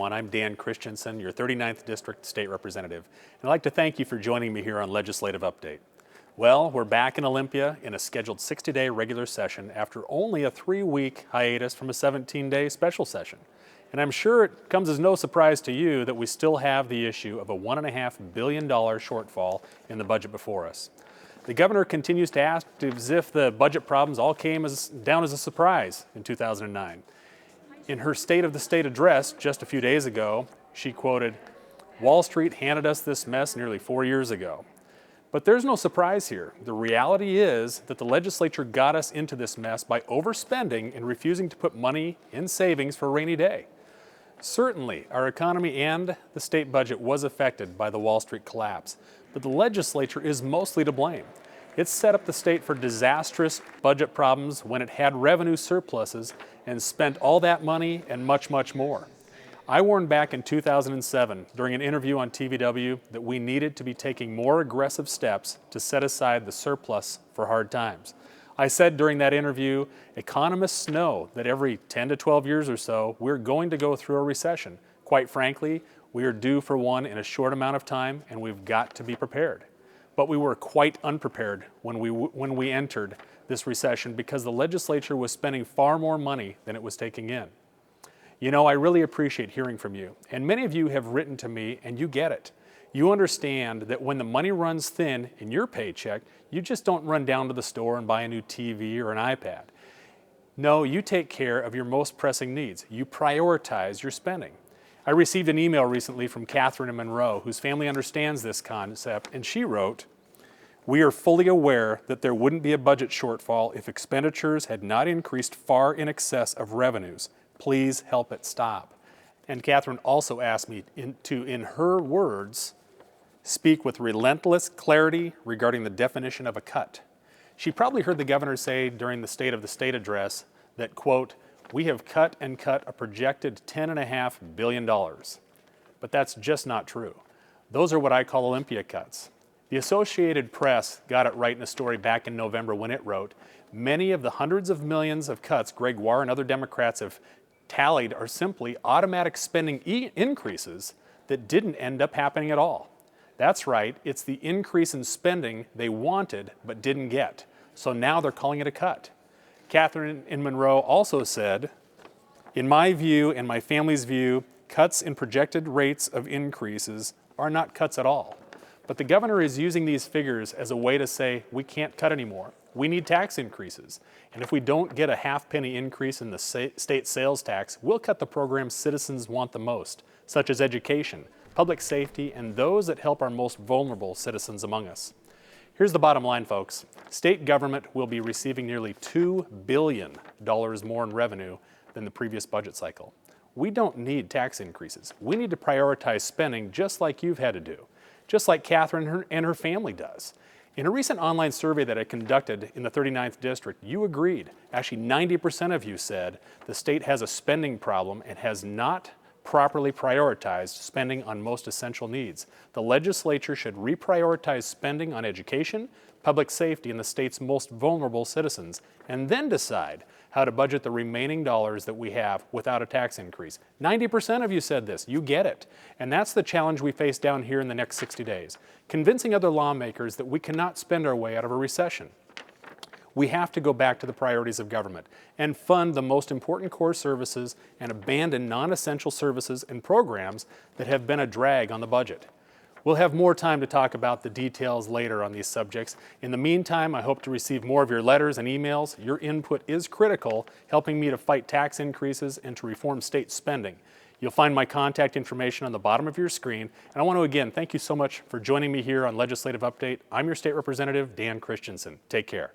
everyone. I'm Dan Kristiansen, your 39th District State Representative, and I'd like to thank you for joining me here on Legislative Update. Well, we're back in Olympia in a scheduled 60-day regular session after only a 3-week hiatus from a 17-day special session. And I'm sure it comes as no surprise to you that we still have the issue of a $1.5 billion shortfall in the budget before us. The governor continues to act as if the budget problems all came down as a surprise in 2009. In her State of the State address just a few days ago, she quoted, "Wall Street handed us this mess nearly 4 years ago." But there's no surprise here. The reality is that the legislature got us into this mess by overspending and refusing to put money in savings for a rainy day. Certainly, our economy and the state budget was affected by the Wall Street collapse, but the legislature is mostly to blame. It set up the state for disastrous budget problems when it had revenue surpluses and spent all that money and much, much more. I warned back in 2007 during an interview on TVW that we needed to be taking more aggressive steps to set aside the surplus for hard times. I said during that interview, economists know that every 10 to 12 years or so, we're going to go through a recession. Quite frankly, we are due for one in a short amount of time, and we've got to be prepared. But we were quite unprepared when we entered this recession because the legislature was spending far more money than it was taking in. You know, I really appreciate hearing from you, and many of you have written to me, and you get it. You understand that when the money runs thin in your paycheck, you just don't run down to the store and buy a new TV or an iPad. No, you take care of your most pressing needs. You prioritize your spending. I received an email recently from Catherine in Monroe, whose family understands this concept, and she wrote, "We are fully aware that there wouldn't be a budget shortfall if expenditures had not increased far in excess of revenues. Please help it stop." And Catherine also asked me to, in her words, speak with relentless clarity regarding the definition of a cut. She probably heard the governor say during the State of the State address that, quote, "We have cut and cut a projected $10.5 billion. But that's just not true. Those are what I call Olympia cuts. The Associated Press got it right in a story back in November when it wrote, "Many of the hundreds of millions of cuts Greg Warr and other Democrats have tallied are simply automatic spending increases that didn't end up happening at all." That's right, it's the increase in spending they wanted but didn't get. So now they're calling it a cut. Catherine in Monroe also said, "In my view and my family's view, cuts in projected rates of increases are not cuts at all. But the governor is using these figures as a way to say we can't cut anymore. We need tax increases. And if we don't get a half-penny increase in the state sales tax, we'll cut the programs citizens want the most, such as education, public safety, and those that help our most vulnerable citizens among us." Here's the bottom line, folks. State government will be receiving nearly $2 billion more in revenue than the previous budget cycle. We don't need tax increases. We need to prioritize spending just like you've had to do, just like Catherine and her family does. In a recent online survey that I conducted in the 39th District, you agreed. Actually, 90% of you said the state has a spending problem and has not properly prioritized spending on most essential needs. The legislature should reprioritize spending on education, public safety, and the state's most vulnerable citizens, and then decide how to budget the remaining dollars that we have without a tax increase. 90% of you said this. You get it. And that's the challenge we face down here in the next 60 days, convincing other lawmakers that we cannot spend our way out of a recession. We have to go back to the priorities of government and fund the most important core services and abandon non-essential services and programs that have been a drag on the budget. We'll have more time to talk about the details later on these subjects. In the meantime, I hope to receive more of your letters and emails. Your input is critical, helping me to fight tax increases and to reform state spending. You'll find my contact information on the bottom of your screen. And I want to again thank you so much for joining me here on Legislative Update. I'm your State Representative, Dan Kristiansen. Take care.